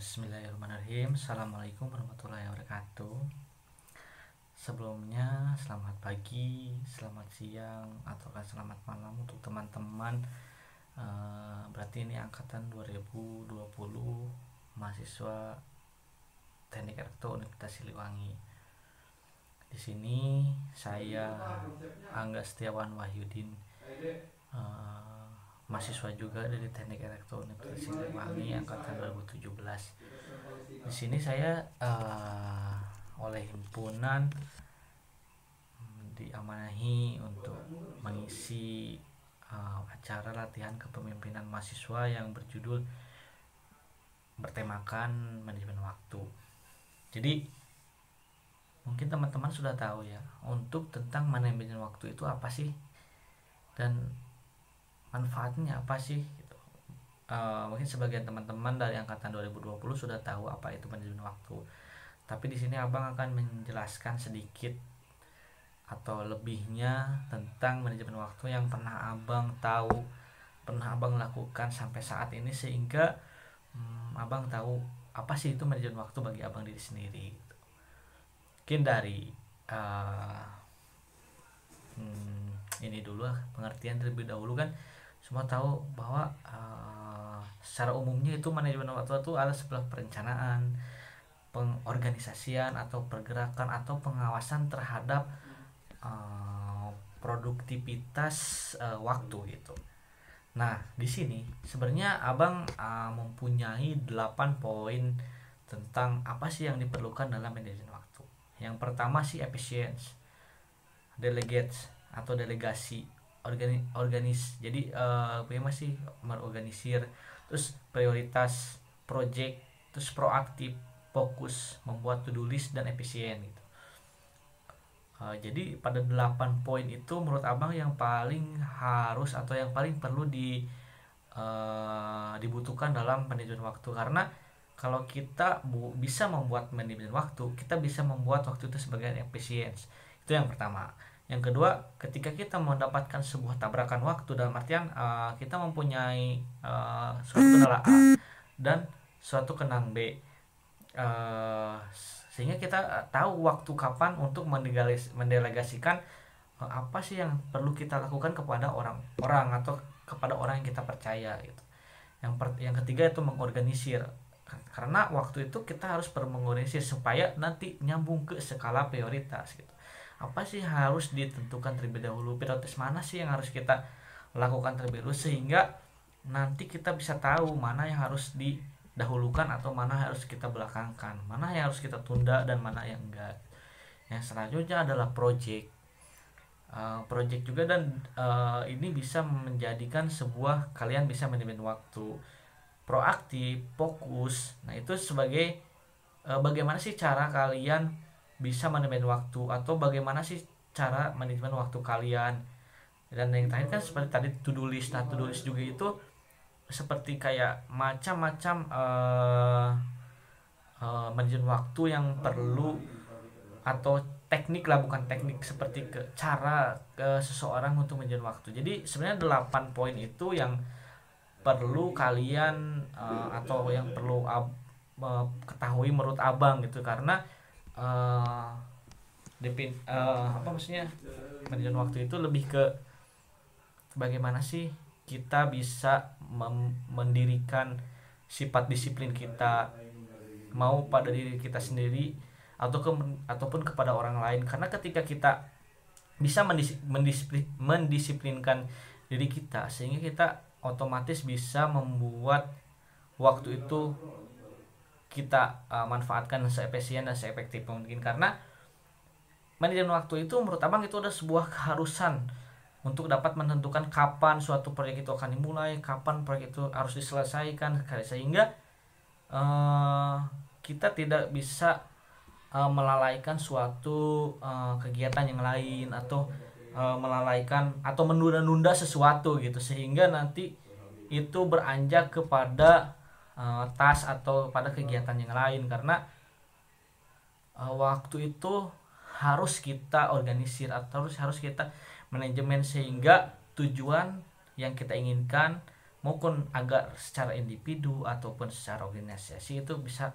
Bismillahirrahmanirrahim. Assalamualaikum warahmatullahi wabarakatuh. Sebelumnya selamat pagi, selamat siang, atau selamat malam untuk teman-teman. Berarti ini angkatan 2020 mahasiswa Teknik Elektro Universitas Siliwangi. Di sini saya Angga Setiawan Wahyudin, mahasiswa juga dari Teknik Elektro Universitas Siliwangi angkatan 2017. Di sini saya oleh himpunan diamanahi untuk mengisi acara latihan kepemimpinan mahasiswa yang berjudul bertemakan manajemen waktu. Jadi mungkin teman-teman sudah tahu ya, untuk tentang manajemen waktu itu apa sih dan manfaatnya apa sih gitu. Mungkin sebagian teman-teman dari angkatan 2020 sudah tahu apa itu manajemen waktu. Tapi di sini Abang akan menjelaskan sedikit atau lebihnya tentang manajemen waktu yang pernah Abang tahu, pernah Abang lakukan sampai saat ini, sehingga Abang tahu apa sih itu manajemen waktu bagi Abang diri sendiri. Mungkin dari ini dulu lah, pengertian terlebih dahulu. Kan semua tahu bahwa secara umumnya itu manajemen waktu itu adalah sebuah perencanaan, pengorganisasian atau pergerakan atau pengawasan terhadap produktivitas waktu gitu. Nah, di sini sebenarnya Abang mempunyai 8 poin tentang apa sih yang diperlukan dalam manajemen waktu. Yang pertama sih efficiency, delegate atau delegasi, organis. Jadi masih mengorganisir, terus prioritas, project, terus proaktif, fokus, membuat to-do list, dan efisien gitu. Jadi pada 8 poin itu menurut Abang yang paling harus atau yang paling perlu dibutuhkan dalam manajemen waktu. Karena kalau kita bisa membuat manajemen waktu, kita bisa membuat waktu itu sebagai efisien. Itu yang pertama. Yang kedua, ketika kita mendapatkan sebuah tabrakan waktu, dalam artian kita mempunyai suatu kendala A dan suatu kenang B, sehingga kita tahu waktu kapan untuk mendelegasikan apa sih yang perlu kita lakukan kepada orang atau kepada orang yang kita percaya gitu. Yang ketiga itu mengorganisir, karena waktu itu kita harus mengorganisir supaya nanti nyambung ke skala prioritas gitu. Apa sih harus ditentukan terlebih dahulu, prioritas mana sih yang harus kita lakukan terlebih dahulu, sehingga nanti kita bisa tahu mana yang harus didahulukan atau mana yang harus kita belakangkan, mana yang harus kita tunda dan mana yang enggak. Yang selanjutnya adalah project juga, dan ini bisa menjadikan sebuah kalian bisa manajemen waktu proaktif, fokus. Nah, itu sebagai bagaimana sih cara kalian bisa manajemen waktu, atau bagaimana sih cara manajemen waktu kalian. Dan yang terakhir kan seperti tadi to-do list. Nah, to-do list juga itu seperti kayak macam-macam manajemen waktu yang perlu, atau teknik lah, bukan teknik, seperti cara seseorang untuk manajemen waktu. Jadi sebenarnya 8 poin itu yang perlu kalian atau yang perlu ketahui menurut Abang gitu. Karena manajemen waktu itu lebih ke bagaimana sih kita bisa mendirikan sifat disiplin kita, mau pada diri kita sendiri ataupun kepada orang lain. Karena ketika kita bisa mendisiplinkan diri kita, sehingga kita otomatis bisa membuat waktu itu kita manfaatkan seefisien dan seefektif mungkin. Karena manajemen waktu itu menurut Abang itu adalah sebuah keharusan untuk dapat menentukan kapan suatu proyek itu akan dimulai, kapan proyek itu harus diselesaikan, sehingga kita tidak bisa melalaikan suatu kegiatan yang lain, atau melalaikan atau menunda-nunda sesuatu gitu, sehingga nanti itu beranjak kepada tas atau pada kegiatan yang lain. Karena waktu itu harus kita organisir atau harus kita manajemen, sehingga tujuan yang kita inginkan maupun agar secara individu ataupun secara organisasi itu bisa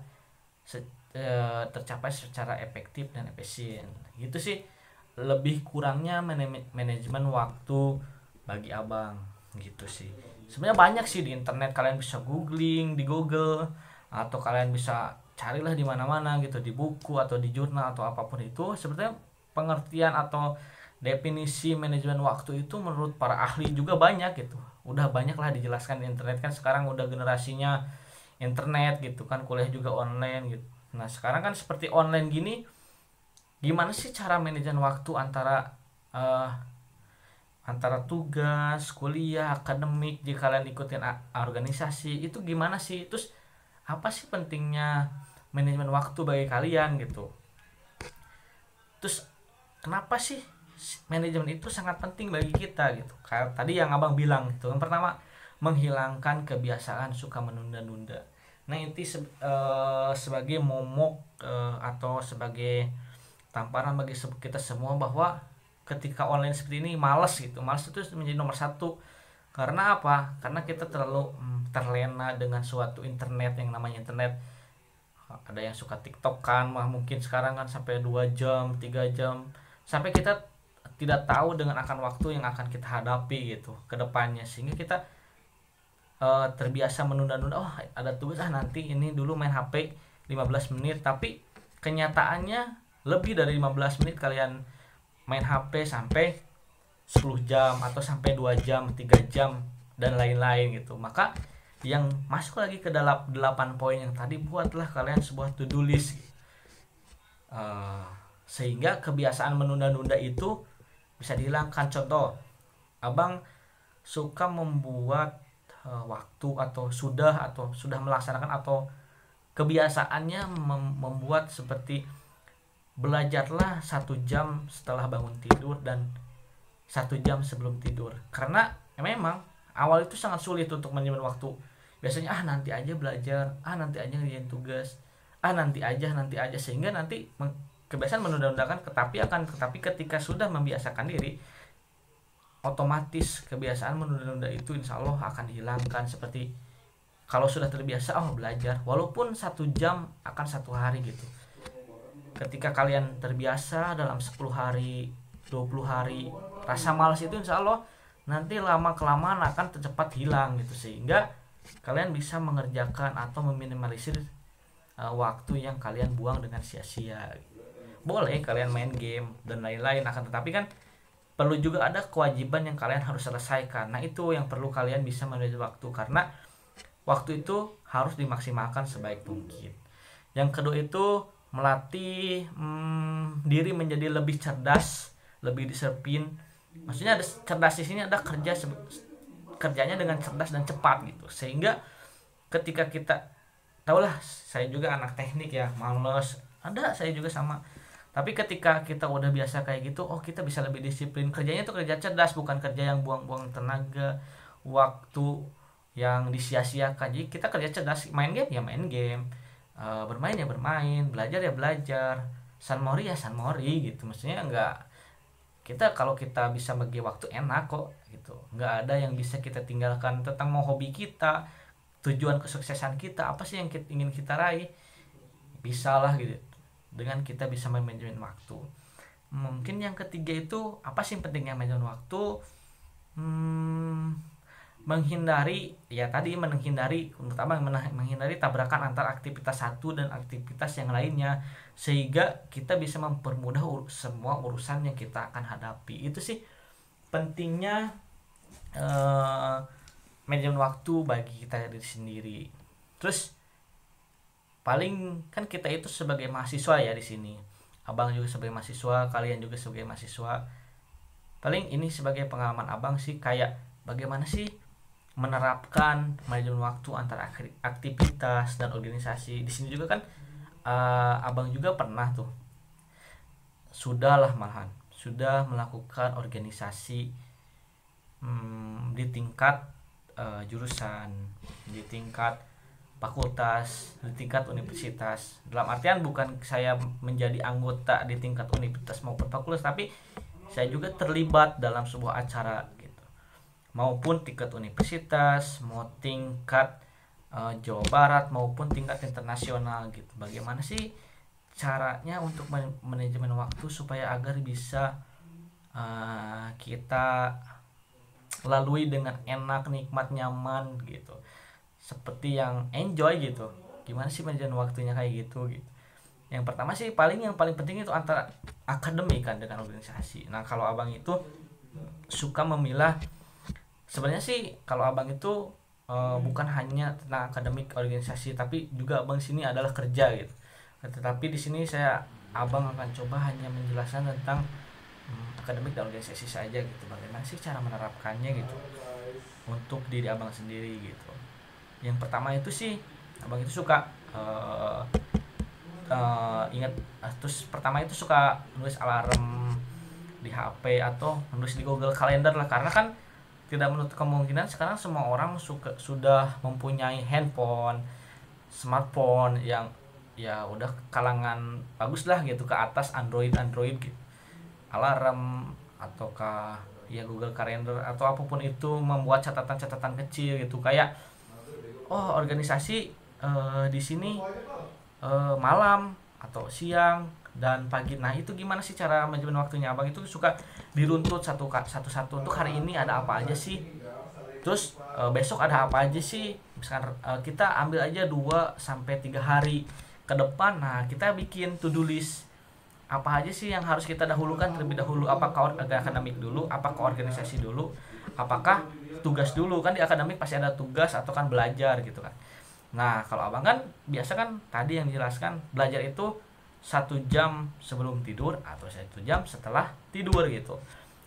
tercapai secara efektif dan efisien. Gitu sih lebih kurangnya manajemen waktu bagi abang, gitu sih. Sebenarnya banyak sih di internet, kalian bisa googling di Google, atau kalian bisa carilah di mana-mana gitu, di buku atau di jurnal atau apapun itu. Sebenarnya pengertian atau definisi manajemen waktu itu menurut para ahli juga banyak gitu, udah banyak lah dijelaskan di internet. Kan sekarang udah generasinya internet gitu kan, kuliah juga online gitu. Nah sekarang kan seperti online gini, gimana sih cara manajemen waktu eh, antara tugas kuliah akademik jika kalian ikutin organisasi itu gimana sih, terus apa sih pentingnya manajemen waktu bagi kalian gitu, terus kenapa sih manajemen itu sangat penting bagi kita gitu. Kayak tadi yang abang bilang gitu, yang pertama menghilangkan kebiasaan suka menunda-nunda. Nah itu sebagai momok atau sebagai tamparan bagi kita semua bahwa ketika online seperti ini malas gitu, malas itu menjadi nomor satu. Karena apa? Karena kita terlalu terlena dengan suatu internet yang namanya internet. Ada yang suka TikTok kan, mungkin sekarang kan sampai 2 jam 3 jam, sampai kita tidak tahu dengan akan waktu yang akan kita hadapi gitu ke depannya, sehingga kita terbiasa menunda-nunda. Oh ada tugas, nanti ini dulu main HP 15 menit, tapi kenyataannya lebih dari 15 menit kalian main HP sampai 10 jam atau sampai 2 jam 3 jam dan lain-lain gitu. Maka yang masuk lagi ke dalam 8 poin yang tadi, buatlah kalian sebuah to-do list sehingga kebiasaan menunda-nunda itu bisa dihilangkan. Contoh, abang suka membuat waktu atau sudah melaksanakan atau kebiasaannya membuat seperti belajarlah 1 jam setelah bangun tidur dan 1 jam sebelum tidur. Karena memang awal itu sangat sulit untuk manajemen waktu. Biasanya nanti aja belajar, nanti aja ngerjain tugas, nanti aja, sehingga nanti kebiasaan menunda-undakan. Tetapi ketika sudah membiasakan diri, otomatis kebiasaan menunda-nunda itu insya Allah akan dihilangkan. Seperti kalau sudah terbiasa belajar walaupun 1 jam akan 1 hari gitu, ketika kalian terbiasa dalam 10 hari 20 hari, rasa malas itu insya Allah nanti lama kelamaan akan cepat hilang gitu, sehingga kalian bisa mengerjakan atau meminimalisir waktu yang kalian buang dengan sia-sia. Boleh kalian main game dan lain-lain, akan tetapi kan perlu juga ada kewajiban yang kalian harus selesaikan. Nah itu yang perlu kalian bisa manage waktu, karena waktu itu harus dimaksimalkan sebaik mungkin. Yang kedua itu melatih diri menjadi lebih cerdas, lebih disiplin. Maksudnya ada cerdas di sini, ada kerjanya dengan cerdas dan cepat gitu, sehingga ketika kita tahulah, saya juga anak teknik ya, males, ada saya juga sama. Tapi ketika kita udah biasa kayak gitu, kita bisa lebih disiplin. Kerjanya tuh kerja cerdas, bukan kerja yang buang-buang tenaga, waktu yang disia-siakan. Jadi kita kerja cerdas, main game ya main game, bermain ya bermain, belajar ya belajar, sanmori ya sanmori gitu. Maksudnya enggak, kita kalau kita bisa bagi waktu enak kok gitu, nggak ada yang bisa kita tinggalkan. Tentang mau hobi kita, tujuan kesuksesan kita apa sih yang ingin kita raih, bisa lah gitu dengan kita bisa manajemen waktu. Mungkin yang ketiga itu apa sih pentingnya manajemen waktu, menghindari tabrakan antar aktivitas satu dan aktivitas yang lainnya, sehingga kita bisa mempermudah semua urusan yang kita akan hadapi. Itu sih pentingnya manajemen waktu bagi kita diri sendiri. Terus paling kan kita itu sebagai mahasiswa ya di sini, abang juga sebagai mahasiswa, kalian juga sebagai mahasiswa. Paling ini sebagai pengalaman abang sih, kayak bagaimana sih menerapkan manajemen waktu antara aktivitas dan organisasi. Di sini juga kan abang juga pernah tuh, sudah melakukan organisasi di tingkat jurusan, di tingkat fakultas, di tingkat universitas. Dalam artian bukan saya menjadi anggota di tingkat universitas maupun fakultas, tapi saya juga terlibat dalam sebuah acara gitu. maupun tingkat universitas, mau tingkat Jawa Barat maupun tingkat internasional gitu. Bagaimana sih caranya untuk manajemen waktu supaya agar bisa kita lalui dengan enak, nikmat, nyaman gitu, seperti yang enjoy gitu. Gimana sih manajemen waktunya kayak gitu gitu. Yang pertama sih yang paling penting itu antara akademik kan dengan organisasi. Nah kalau abang itu suka memilah, sebenarnya sih kalau abang itu bukan hanya tentang akademik organisasi, tapi juga abang sini adalah kerja gitu. Tetapi di sini abang akan coba hanya menjelaskan tentang akademik dan organisasi saja gitu. Bagaimana sih cara menerapkannya gitu untuk diri abang sendiri gitu. Yang pertama itu sih abang itu suka ingat, terus pertama itu suka nulis alarm di HP atau nulis di Google Calendar lah, karena kan tidak menutup kemungkinan sekarang semua orang sudah mempunyai handphone, smartphone yang ya udah kalangan bagus lah gitu, ke atas Android gitu. Alarm ataukah ya Google Calendar atau apapun itu, membuat catatan-catatan kecil gitu, kayak organisasi di sini malam atau siang dan pagi. Nah itu gimana sih cara manajemen waktunya abang? Itu suka diruntut satu-satu, untuk hari ini ada apa aja sih, terus besok ada apa aja sih, misalkan kita ambil aja 2 sampai 3 hari ke depan. Nah kita bikin to do list, apa aja sih yang harus kita dahulukan terlebih dahulu, apakah akademik dulu, apakah organisasi dulu, apakah tugas dulu. Kan di akademik pasti ada tugas atau kan belajar gitu kan. Nah kalau abang kan biasa kan tadi yang dijelaskan, belajar itu 1 jam sebelum tidur atau 1 jam setelah tidur gitu,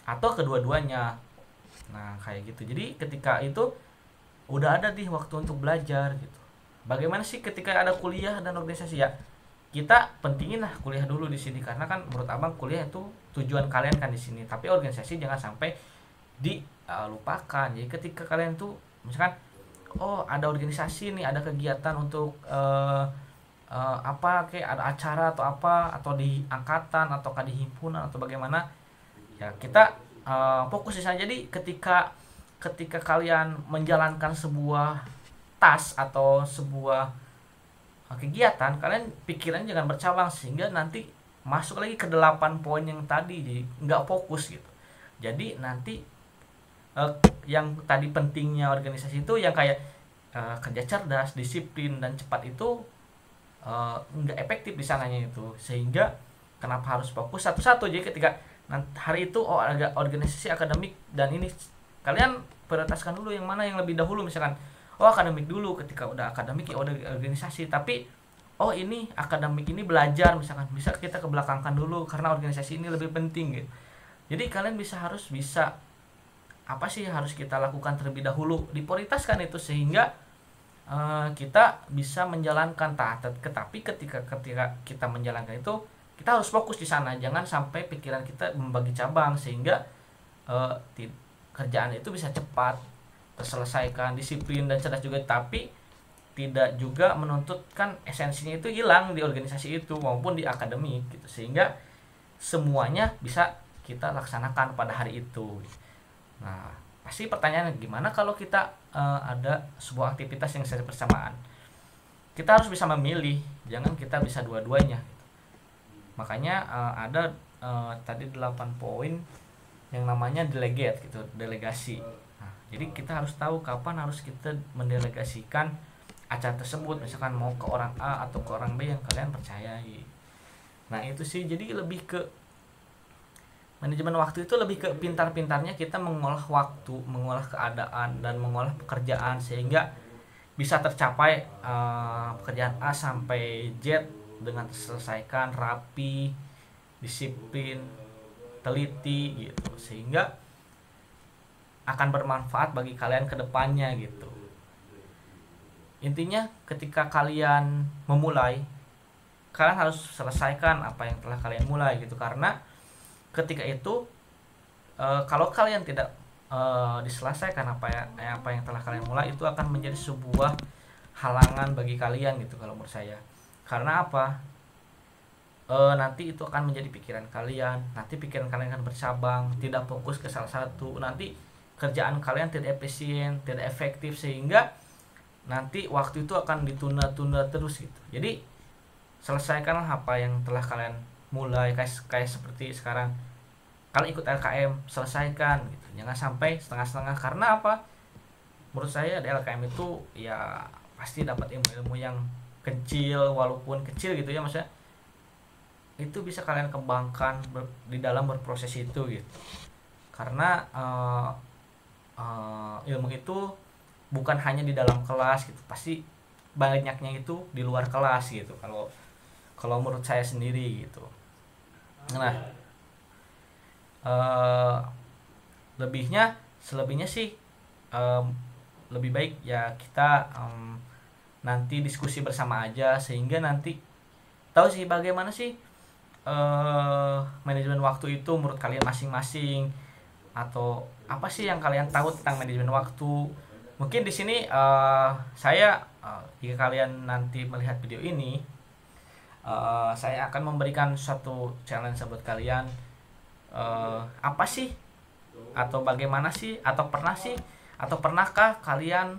atau kedua-duanya. Nah kayak gitu. Jadi ketika itu udah ada di waktu untuk belajar gitu. Bagaimana sih ketika ada kuliah dan organisasi ya, kita pentingin lah kuliah dulu di sini, karena kan menurut abang kuliah itu tujuan kalian kan di sini, tapi organisasi jangan sampai dilupakan. Jadi ketika kalian tuh misalkan ada organisasi nih, ada kegiatan untuk apa kayak ada acara atau apa, atau di angkatan atau di himpunan atau bagaimana ya, kita fokus di sana. Jadi ketika kalian menjalankan sebuah tas atau sebuah kegiatan, kalian pikiran jangan bercabang sehingga nanti masuk lagi ke 8 poin yang tadi, jadi nggak fokus gitu. Jadi nanti yang tadi pentingnya organisasi itu yang kayak kerja cerdas, disiplin dan cepat itu nggak efektif di sananya itu, sehingga kenapa harus fokus satu-satu. Jadi ketika hari itu ada organisasi akademik dan ini, kalian prioritaskan dulu yang mana yang lebih dahulu. Misalkan akademik dulu, ketika udah akademik ya udah organisasi, tapi ini akademik ini belajar misalkan, bisa kita kebelakangkan dulu karena organisasi ini lebih penting gitu. Jadi kalian harus bisa apa sih yang harus kita lakukan terlebih dahulu, diprioritaskan itu, sehingga kita bisa menjalankan tetapi ketika kita menjalankan itu, kita harus fokus di sana, jangan sampai pikiran kita membagi cabang, sehingga kerjaan itu bisa cepat terselesaikan, disiplin dan cerdas juga, tapi tidak juga menuntutkan esensinya itu hilang di organisasi itu maupun di akademik gitu, sehingga semuanya bisa kita laksanakan pada hari itu. Nah pasti pertanyaannya, gimana kalau kita ada sebuah aktivitas yang secara bersamaan? Kita harus bisa memilih, jangan kita bisa dua-duanya gitu. Makanya ada tadi 8 poin yang namanya delegate gitu, delegasi. Nah, jadi kita harus tahu kapan harus kita mendelegasikan acara tersebut, misalkan mau ke orang A atau ke orang B yang kalian percayai. Nah itu sih, jadi lebih ke manajemen waktu itu lebih ke pintar-pintarnya kita mengolah waktu, mengolah keadaan dan mengolah pekerjaan, sehingga bisa tercapai pekerjaan A sampai Z dengan terselesaikan rapi, disiplin, teliti gitu, sehingga akan bermanfaat bagi kalian ke depannya gitu. Intinya ketika kalian memulai, kalian harus selesaikan apa yang telah kalian mulai gitu, karena ketika itu kalau kalian tidak diselesaikan apa yang telah kalian mulai, itu akan menjadi sebuah halangan bagi kalian gitu kalau menurut saya. Karena apa? Nanti itu akan menjadi pikiran kalian, nanti pikiran kalian akan bercabang, tidak fokus ke salah satu, nanti kerjaan kalian tidak efisien, tidak efektif, sehingga nanti waktu itu akan ditunda-tunda terus gitu. Jadi selesaikanlah apa yang telah kalian mulai, kayak seperti sekarang kalian ikut LKM, selesaikan gitu. Jangan sampai setengah-setengah. Karena apa? Menurut saya di LKM itu ya pasti dapat ilmu-ilmu yang kecil, walaupun kecil gitu ya, maksudnya itu bisa kalian kembangkan di dalam berproses itu gitu. Karena ilmu itu bukan hanya di dalam kelas gitu, pasti banyaknya itu di luar kelas gitu, kalau kalau menurut saya sendiri gitu. Nah, eh, selebihnya sih, em, lebih baik ya kita nanti diskusi bersama aja, sehingga nanti tahu sih bagaimana sih manajemen waktu itu menurut kalian masing-masing, atau apa sih yang kalian tahu tentang manajemen waktu. Mungkin di sini saya, jika kalian nanti melihat video ini, saya akan memberikan suatu challenge buat kalian. Apa sih, atau bagaimana sih, atau pernahkah kalian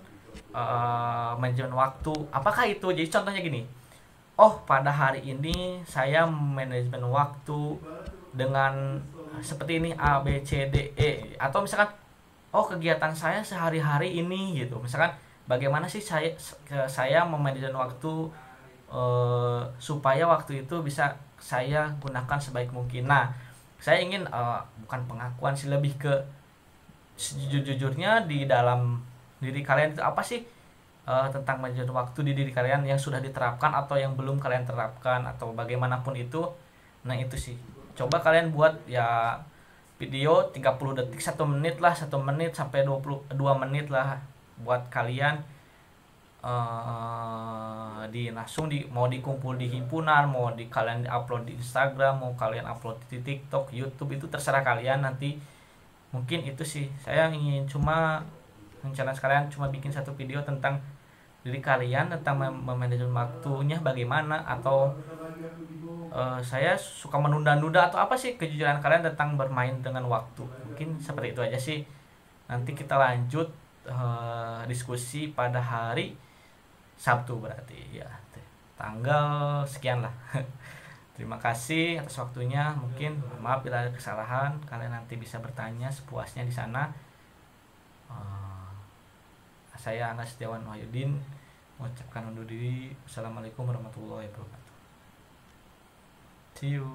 manajemen waktu? Apakah itu, jadi contohnya gini, oh pada hari ini saya manajemen waktu dengan seperti ini A B C D E, atau misalkan oh kegiatan saya sehari-hari ini gitu, misalkan bagaimana sih saya memanajemen waktu supaya waktu itu bisa saya gunakan sebaik mungkin. Nah, saya ingin bukan pengakuan sih, lebih ke sejujurnya di dalam diri kalian itu apa sih, tentang manajemen waktu di diri kalian yang sudah diterapkan atau yang belum kalian terapkan, atau bagaimanapun itu. Nah itu sih, coba kalian buat ya video 30 detik, 1 menit lah, 1 menit sampai 22 menit lah, buat kalian langsung mau dikumpul di himpunan, mau kalian upload di Instagram, mau kalian upload di TikTok, YouTube, itu terserah kalian nanti. Mungkin itu sih, saya ingin cuma rencana sekalian cuma bikin satu video tentang diri kalian, tentang memanajemen waktunya bagaimana, atau saya suka menunda-nunda, atau apa sih kejujuran kalian tentang bermain dengan waktu. Mungkin seperti itu aja sih. Nanti kita lanjut diskusi pada hari Sabtu, berarti ya tanggal sekian lah. Terima kasih atas waktunya. Mungkin maaf bila ada kesalahan, kalian nanti bisa bertanya sepuasnya di sana. Saya Anas Setiawan Wahyudin mengucapkan undur diri. Assalamualaikum warahmatullahi wabarakatuh. See you.